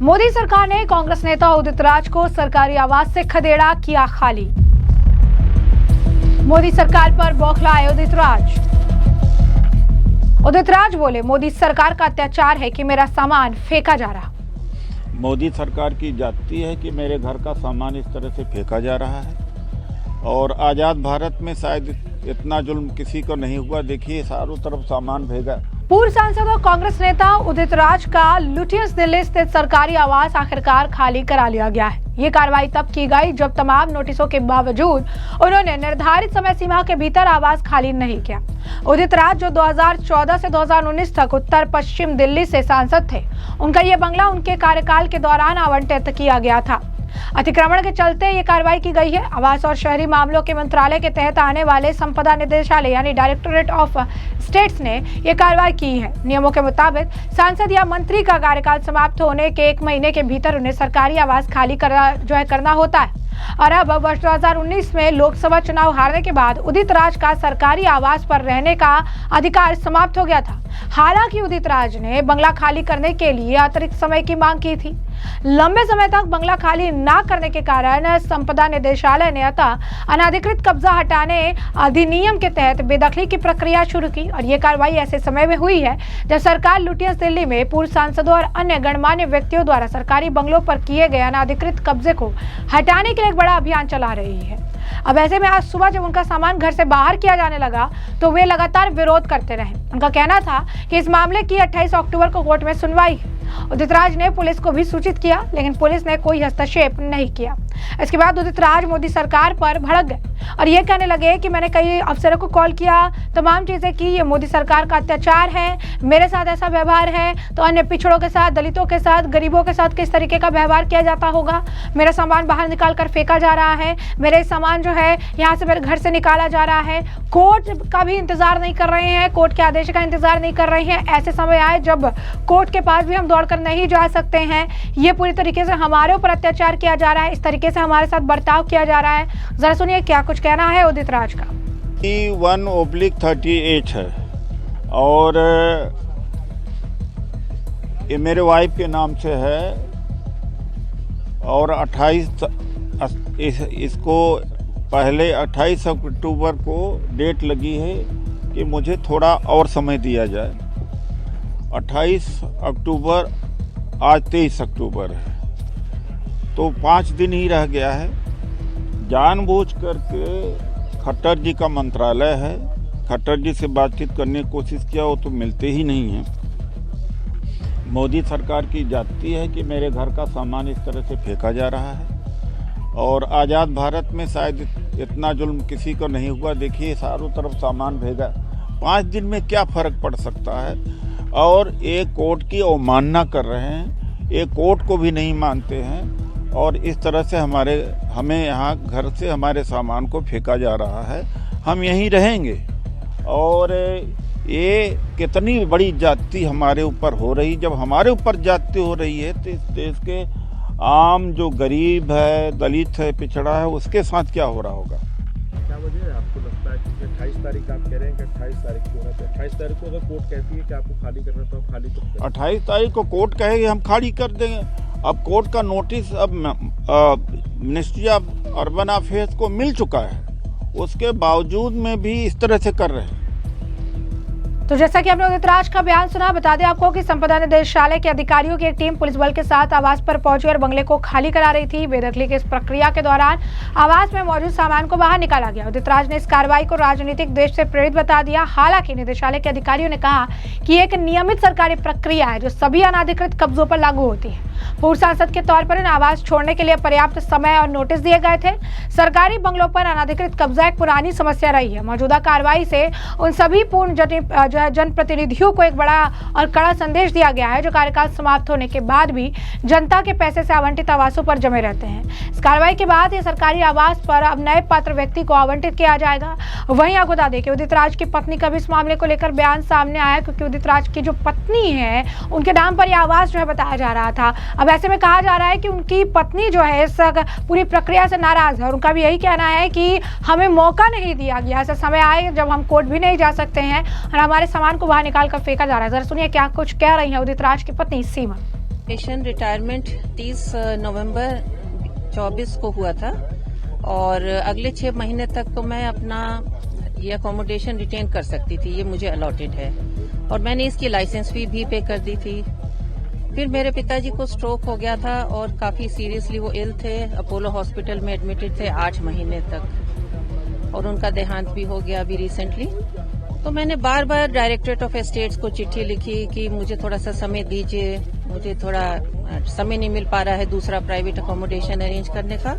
मोदी सरकार ने कांग्रेस नेता उदित राज को सरकारी आवास से खदेड़ा, किया खाली। मोदी सरकार पर बौखलाए उदित राज। उदित राज बोले, मोदी सरकार का अत्याचार है कि मेरा सामान फेंका जा रहा। मोदी सरकार की जाती है कि मेरे घर का सामान इस तरह से फेंका जा रहा है और आज़ाद भारत में शायद इतना जुल्म किसी को नहीं हुआ। देखिए चारों तरफ सामान भेजा। पूर्व सांसद और कांग्रेस नेता उदित राज का लुटियंस दिल्ली स्थित सरकारी आवास आखिरकार खाली करा लिया गया है। ये कार्रवाई तब की गई जब तमाम नोटिसों के बावजूद उन्होंने निर्धारित समय सीमा के भीतर आवास खाली नहीं किया। उदित राज जो 2014 से 2019 तक उत्तर पश्चिम दिल्ली से सांसद थे, उनका ये बंगला उनके कार्यकाल के दौरान आवंटित किया गया था। अतिक्रमण के चलते ये कार्रवाई की गई है। आवास और शहरी मामलों के मंत्रालय के तहत आने वाले संपदा निदेशालय यानी डायरेक्टोरेट ऑफ स्टेट्स ने ये कार्रवाई की है। नियमों के मुताबिक सांसद या मंत्री का कार्यकाल समाप्त होने के 1 महीने के भीतर उन्हें सरकारी आवास खाली करना होता है। और अब वर्ष 2019 में लोकसभा चुनाव हारने के बाद उदित राज का सरकारी आवास पर रहने का अधिकार समाप्त हो गया था। हालांकि उदित राज ने बंगला खाली करने के लिए अतिरिक्त समय की मांग की थी। लंबे समय तक बंगला खाली ना करने के कारण संपदा निदेशालय ने अनाधिकृत कब्जा हटाने अधिनियम के तहत बेदखली की प्रक्रिया शुरू की। और ये कार्रवाई ऐसे समय में हुई है जब सरकार लुटियंस दिल्ली में पूर्व सांसदों और अन्य गणमान्य व्यक्तियों द्वारा सरकारी बंगलों पर किए गए अनाधिकृत कब्जे को हटाने के लिए एक बड़ा अभियान चला रही है। अब ऐसे में आज सुबह जब उनका सामान घर से बाहर किया जाने लगा तो वे लगातार विरोध करते रहे। उनका कहना था कि इस मामले की 28 अक्टूबर को कोर्ट में सुनवाई है। उदित राज ने पुलिस को भी सूचित किया, लेकिन पुलिस ने कोई हस्तक्षेप नहीं किया। इसके बाद उदित राज मोदी सरकार पर भड़क गए और ये कहने लगे कि मैंने कई अफसरों को कॉल किया, तमाम चीजें की, ये मोदी सरकार का अत्याचार है, मेरे साथ ऐसा व्यवहार है तो अन्य पिछड़ों के साथ, दलितों के साथ, गरीबों के साथ किस तरीके का व्यवहार किया जाता होगा। मेरा सामान बाहर निकाल कर फेंका जा रहा है, मेरे सामान जो है यहाँ से मेरे घर से निकाला जा रहा है। कोर्ट का भी इंतजार नहीं कर रहे हैं, कोर्ट के आदेश का इंतजार नहीं कर रहे हैं। ऐसे समय आए जब कोर्ट के पास भी हम दौड़कर नहीं जा सकते हैं। ये पूरी तरीके से हमारे ऊपर अत्याचार किया जा रहा है, इस तरीके से हमारे साथ बर्ताव किया जा रहा है। जरा सुनिए क्या कुछ कहना है उदित राज का। 1/38 है और ये मेरे वाइफ के नाम से है और 28 इसको पहले 28 अक्टूबर को डेट लगी है कि मुझे थोड़ा और समय दिया जाए। 28 अक्टूबर, आज 23 अक्टूबर है तो 5 दिन ही रह गया है। जानबूझ करके खट्टर जी का मंत्रालय है, खट्टर जी से बातचीत करने की कोशिश किया, वो तो मिलते ही नहीं हैं। मोदी सरकार की जाती है कि मेरे घर का सामान इस तरह से फेंका जा रहा है और आज़ाद भारत में शायद इतना जुल्म किसी को नहीं हुआ। देखिए चारों तरफ सामान भेजा। 5 दिन में क्या फ़र्क पड़ सकता है। और एक कोर्ट की अवमानना कर रहे हैं, एक कोर्ट को भी नहीं मानते हैं और इस तरह से हमें यहाँ घर से हमारे सामान को फेंका जा रहा है। हम यहीं रहेंगे और ये कितनी बड़ी जाति हमारे ऊपर हो रही। जब हमारे ऊपर जाति हो रही है तो इस देश के आम जो गरीब है, दलित है, पिछड़ा है, उसके साथ क्या हो रहा होगा। क्या वजह है आपको लगता है कि 28 तारीख आप कह रहे हैं कि 28 तारीख क्यों होना चाहिए? 28 तारीख को अगर कोर्ट कहती है कि आपको खाली करना तो आप खाली करें। 28 तारीख को कोर्ट कहेगी हम खाली कर देंगे। अब कोर्ट का नोटिस अब मिनिस्ट्री ऑफ अर्बन अफेयर्स को मिल चुका है, उसके बावजूद में भी इस तरह से कर रहे हैं। तो जैसा कि आपने उदित राज का बयान सुना, बता दें आपको कि संपदा निदेशालय के अधिकारियों की एक टीम पुलिस बल के साथ आवास पर पहुंची और बंगले को खाली करा रही थी। बेदखली की इस प्रक्रिया के दौरान आवास में मौजूद सामान को बाहर निकाला गया। उदित राज ने इस कार्रवाई को राजनीतिक उद्देश्य से प्रेरित बता दिया। हालांकि निदेशालय के अधिकारियों ने कहा कि एक नियमित सरकारी प्रक्रिया है जो सभी अनाधिकृत कब्जों पर लागू होती है। पूर्व सांसद के तौर पर इन आवास छोड़ने के लिए पर्याप्त समय और नोटिस दिए गए थे। सरकारी बंगलों पर अनाधिकृत कब्जा एक पुरानी समस्या रही है। मौजूदा कार्रवाई से उन सभी पूर्ण जनप्रतिनिधियों को एक बड़ा और कड़ा संदेश दिया गया है जो कार्यकाल समाप्त होने के बाद भी जनता के पैसे से आवंटित आवासों पर जमे रहते हैं। इस कार्रवाई के बाद ये सरकारी आवास पर अब नए पात्र व्यक्ति को आवंटित किया जाएगा। वहीं आपको बता दें कि उदित राज की पत्नी का भी इस मामले को लेकर बयान सामने आया, क्योंकि उदित राज की जो पत्नी है उनके नाम पर यह आवास जो है बताया जा रहा था। अब ऐसे में कहा जा रहा है कि उनकी पत्नी जो है इस पूरी प्रक्रिया से नाराज है और उनका भी यही कहना है कि हमें मौका नहीं दिया गया। ऐसा समय आए जब हम कोर्ट भी नहीं जा सकते हैं और हमारे सामान को बाहर निकाल कर फेंका जा रहा है। जरा सुनिए क्या कुछ कह रही है उदित राज की पत्नी सीमा। पेंशन रिटायरमेंट 30 नवंबर 24 को हुआ था और अगले 6 महीने तक तो मैं अपना ये अकोमोडेशन रिटेन कर सकती थी, ये मुझे अलॉटेड है और मैंने इसकी लाइसेंस फी भी पे कर दी थी। फिर मेरे पिताजी को स्ट्रोक हो गया था और काफी सीरियसली वो इल थे, अपोलो हॉस्पिटल में एडमिटेड थे 8 महीने तक और उनका देहांत भी हो गया अभी रिसेंटली। तो मैंने बार बार डायरेक्टरेट ऑफ एस्टेट्स को चिट्ठी लिखी कि मुझे थोड़ा सा समय दीजिए, मुझे थोड़ा समय नहीं मिल पा रहा है दूसरा प्राइवेट अकोमोडेशन अरेंज करने का,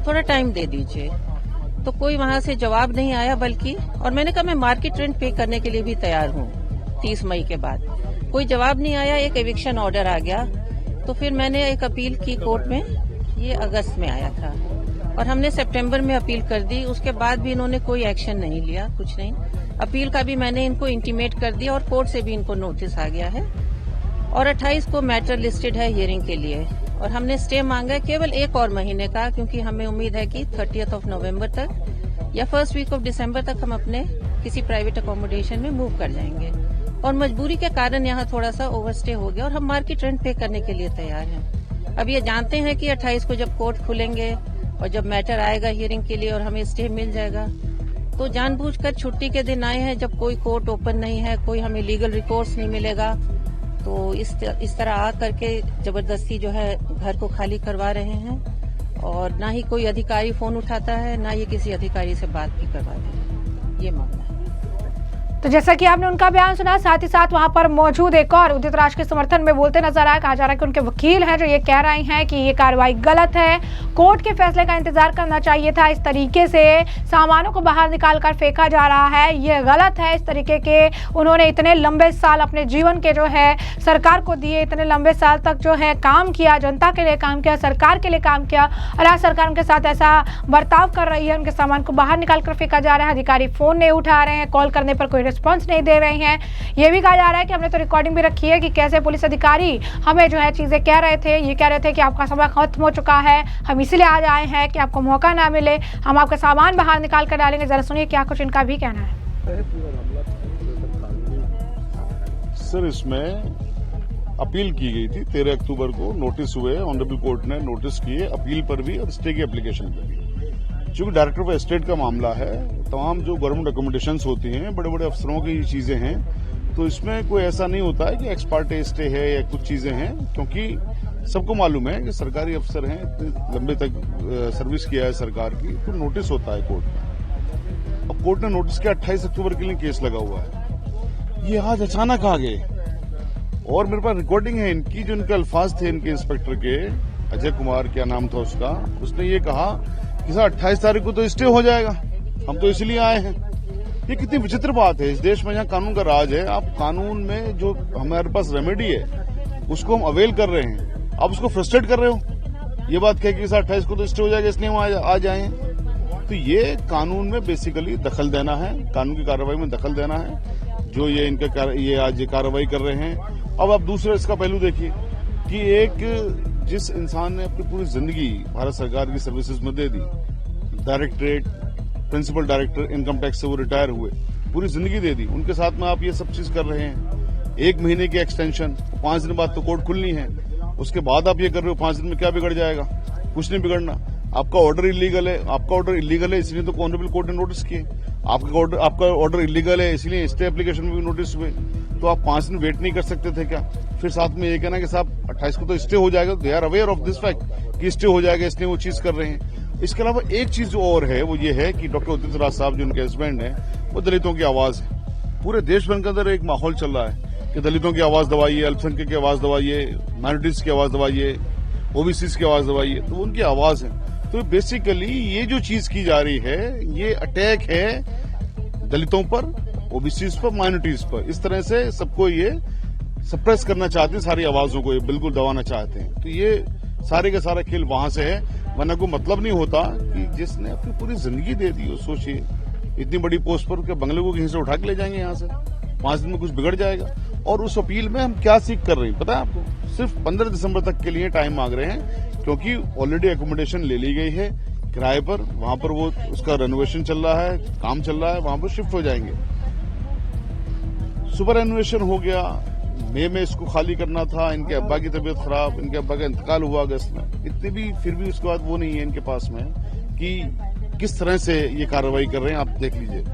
थोड़ा टाइम दे दीजिए। तो कोई वहां से जवाब नहीं आया बल्कि, और मैंने कहा मैं मार्केट रेंट पे करने के लिए भी तैयार हूँ 30 मई के बाद। कोई जवाब नहीं आया, एक एविक्शन ऑर्डर आ गया। तो फिर मैंने एक अपील की कोर्ट में, ये अगस्त में आया था और हमने सितंबर में अपील कर दी। उसके बाद भी इन्होंने कोई एक्शन नहीं लिया, कुछ नहीं। अपील का भी मैंने इनको इंटीमेट कर दिया और कोर्ट से भी इनको नोटिस आ गया है और 28 को मैटर लिस्टेड है हियरिंग के लिए और हमने स्टे मांगा है केवल 1 और महीने का, क्योंकि हमें उम्मीद है कि 30 नवंबर तक या फर्स्ट वीक ऑफ दिसंबर तक हम अपने किसी प्राइवेट अकोमोडेशन में मूव कर जाएंगे और मजबूरी के कारण यहाँ थोड़ा सा ओवरस्टे हो गया और हम मार्केट रेंट पे करने के लिए तैयार हैं। अब ये जानते हैं कि 28 को जब कोर्ट खुलेंगे और जब मैटर आएगा हियरिंग के लिए और हमें स्टे मिल जाएगा, तो जानबूझकर छुट्टी के दिन आए हैं जब कोई कोर्ट ओपन नहीं है, कोई हमें लीगल रिकोर्स नहीं मिलेगा। तो इस तरह आ करके जबरदस्ती जो है घर को खाली करवा रहे हैं और ना ही कोई अधिकारी फोन उठाता है, ना ही किसी अधिकारी से बात भी करवाते हैं। ये मामला है। तो जैसा कि आपने उनका बयान सुना, साथ ही साथ वहां पर मौजूद एक और उदित राज के समर्थन में बोलते नजर आए। कहा जा रहा है कि उनके वकील हैं जो ये कह रहे हैं कि ये कार्रवाई गलत है, कोर्ट के फैसले का इंतजार करना चाहिए था। इस तरीके से सामानों को बाहर निकालकर फेंका जा रहा है, ये गलत है। इस तरीके के उन्होंने इतने लंबे साल अपने जीवन के जो है सरकार को दिए, इतने लंबे साल तक जो है काम किया, जनता के लिए काम किया, सरकार के लिए काम किया और आज सरकार उनके साथ ऐसा बर्ताव कर रही है, उनके सामान को बाहर निकाल कर फेंका जा रहा है। अधिकारी फोन नहीं उठा रहे हैं, कॉल करने पर कोई रिस्पॉन्स नहीं दे रहे हैं। ये भी कहा जा रहा है कि हमने तो रिकॉर्डिंग भी रखी है कि कैसे पुलिस अधिकारी हमें जो है चीजें कह रहे थे। ये कह रहे थे कि आपका समय खत्म हो चुका है, हम इसलिए आज आए हैं कि आपको मौका ना मिले, हम आपका सामान बाहर निकाल कर डालेंगे। जरा सुनिए क्या कुछ इनका भी कहना है। सर, इसमें अपील की गई थी 13 अक्टूबर को, नोटिस हुए, ऑनरेबल कोर्ट ने नोटिस किए अपील पर भी और स्टे की एप्लीकेशन पर भी। चूंकि डायरेक्टर ऑफ एस्टेट का मामला है, तमाम जो गवर्नमेंट अकोमोडेशंस होती हैं, बड़े बड़े अफसरों की चीजें हैं, तो इसमें कोई ऐसा नहीं होता है कि एक्स पार्टे स्टे है या कुछ चीजें हैं, क्योंकि सबको मालूम है कि सरकारी अफसर हैं, इतने लंबे तक सर्विस किया है सरकार की, तो नोटिस होता है कोर्ट में। अब कोर्ट ने नोटिस किया 28 अक्टूबर के लिए केस लगा हुआ है, ये आज अचानक आ गए और मेरे पास रिकॉर्डिंग है इनकी, जो इनके अल्फाज थे इनके इंस्पेक्टर के, अजय कुमार क्या नाम था उसका, उसने ये कहा कि सर 28 तारीख को तो स्टे हो जाएगा, हम तो इसलिए आए हैं। ये कितनी विचित्र बात है। इस देश में जहाँ कानून का राज है, आप कानून में जो हमारे पास रेमेडी है उसको हम अवेल कर रहे हैं, आप उसको फ्रस्ट्रेट कर रहे हो। ये बात कह कि सर 28 को तो स्टे हो जाएगा इसलिए हम आ जाए हैं। तो ये कानून में बेसिकली दखल देना है, कानून की कार्रवाई में दखल देना है, जो ये इनका ये आज कार्रवाई कर रहे हैं। अब आप दूसरा इसका पहलू देखिए कि एक जिस इंसान ने अपनी पूरी जिंदगी भारत सरकार की सर्विसेज में दे दी, directorate principal director income tax से वो रिटायर हुए, पूरी जिंदगी दे दी, उनके साथ में आप ये सब चीज कर रहे हैं। 1 महीने की एक्सटेंशन, 5 दिन बाद तो कोर्ट खुलनी है, उसके बाद आप ये कर रहे हो। 5 दिन में क्या बिगड़ जाएगा? कुछ नहीं बिगड़ना। आपका ऑर्डर इलीगल है, आपका ऑर्डर इलीगल है इसलिए तो ऑनरेबल कोर्ट ने नोटिस किए। आपका ऑर्डर इलीगल है इसलिए स्टे एप्लीकेशन में भी नोटिस हुए। तो आप 5 दिन वेट नहीं कर सकते थे क्या? फिर साथ में ये कहना कि साहब 28 को तो स्टे हो जाएगा, they are aware of this fact कि स्टे हो जाएगा, इसलिए वो चीज कर रहे हैं। इसके अलावा एक चीज जो और है वो ये है कि डॉक्टर उदित राज साहब जो उनके हस्बैंड है, वो दलितों की आवाज है। पूरे देश भर के अंदर एक माहौल चल रहा है कि दलितों की आवाज दबाइए, अल्पसंख्यक की आवाज दबाइए, माइनॉरिटीज की आवाज दबाइए, ओबीसी की आवाज दबाइए, तो उनकी आवाज है। तो बेसिकली ये जो चीज की जा रही है, ये अटैक है दलितों पर, ओबीसी पर, माइनॉरिटीज पर। इस तरह से सबको ये सप्रेस करना चाहते हैं, सारी आवाजों को ये बिल्कुल दबाना चाहते हैं। तो ये सारे का सारा खेल वहां से है, वरना कोई मतलब नहीं होता कि जिसने अपनी पूरी जिंदगी दे दी हो, सोचिए इतनी बड़ी पोस्ट पर के बंगले को कहीं से उठा के ले जाएंगे यहाँ से, 5 दिन में कुछ बिगड़ जाएगा। और उस अपील में हम क्या सीख कर रहे हैं पता है आपको? सिर्फ 15 दिसंबर तक के लिए टाइम मांग रहे हैं, क्योंकि ऑलरेडी एकोमोडेशन ले ली गई है किराए पर, वहां पर वो उसका रेनोवेशन चल रहा है, काम चल रहा है, वहां पर शिफ्ट हो जाएंगे। सुपर रेनोवेशन हो गया, मई में इसको खाली करना था, इनके अब्बा की तबीयत खराब, इनके अब्बा का इंतकाल हुआ अगस्त में, इतने भी फिर भी उसके बाद वो नहीं है इनके पास में कि किस तरह से ये कार्रवाई कर रहे हैं। आप देख लीजिए।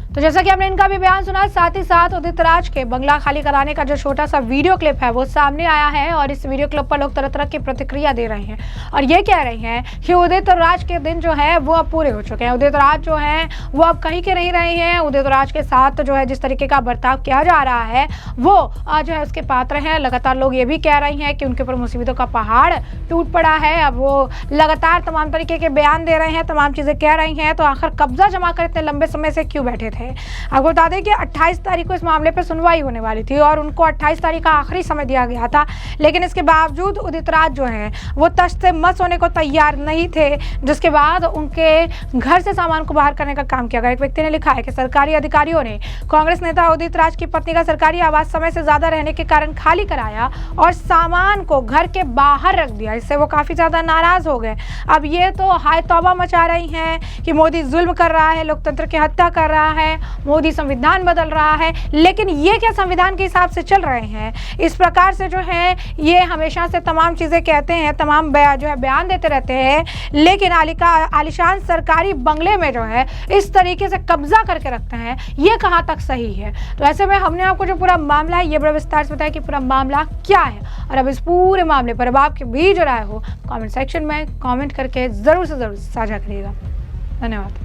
तो जैसा कि हमने इनका भी बयान सुना, साथ ही साथ उदित राज के बंगला खाली कराने का जो छोटा सा वीडियो क्लिप है वो सामने आया है और इस वीडियो क्लिप पर लोग तरह तरह की प्रतिक्रिया दे रहे हैं और ये कह रहे हैं कि उदित राज के दिन जो है वो अब पूरे हो चुके हैं। उदित राज जो है वो अब कहीं के नहीं रहे हैं। उदित राज के साथ जो है जिस तरीके का बर्ताव किया जा रहा है वो जो है उसके पात्र हैं। लगातार लोग ये भी कह रहे हैं कि उनके ऊपर मुसीबतों का पहाड़ टूट पड़ा है। अब वो लगातार तमाम तरीके के बयान दे रहे हैं, तमाम चीजें कह रही हैं। तो आखिर कब्जा जमा कर इतने लंबे समय से क्यों बैठे थे? आपको बता दें कि 28 तारीख को इस मामले पर सुनवाई होने वाली थी और उनको 28 तारीख का आखिरी समय दिया गया था, लेकिन इसके बावजूद उदित राज जो है वो तश्त से मस होने को तैयार नहीं थे, जिसके बाद उनके घर से सामान को बाहर करने का काम किया गया। एक व्यक्ति ने लिखा है कि सरकारी अधिकारियों ने कांग्रेस नेता उदित राज की पत्नी का सरकारी आवास समय से ज्यादा रहने के कारण खाली कराया और सामान को घर के बाहर रख दिया। इससे वो काफी ज्यादा नाराज हो गए। अब ये तो हाय तौबा मचा रही हैं कि मोदी जुल्म कर रहा है, लोकतंत्र की हत्या कर रहा है, मोदी संविधान बदल रहा है। लेकिन ये क्या संविधान के हिसाब से चल रहे हैं? इस प्रकार से जो है ये हमेशा से तमाम चीजें कहते हैं, तमाम जो है बयान देते रहते हैं, लेकिन आलिशान सरकारी बंगले में जो है इस तरीके से कब्जा करके रखते हैं, ये कहाँ तक सही है? तो ऐसे में हमने आपको जो पूरा मामला है ये बड़ा विस्तार से बताया कि पूरा मामला क्या है और अब इस पूरे मामले पर अब आपकी भी जो राय हो कमेंट सेक्शन में कमेंट करके जरूर से जरूर साझा करिएगा। धन्यवाद।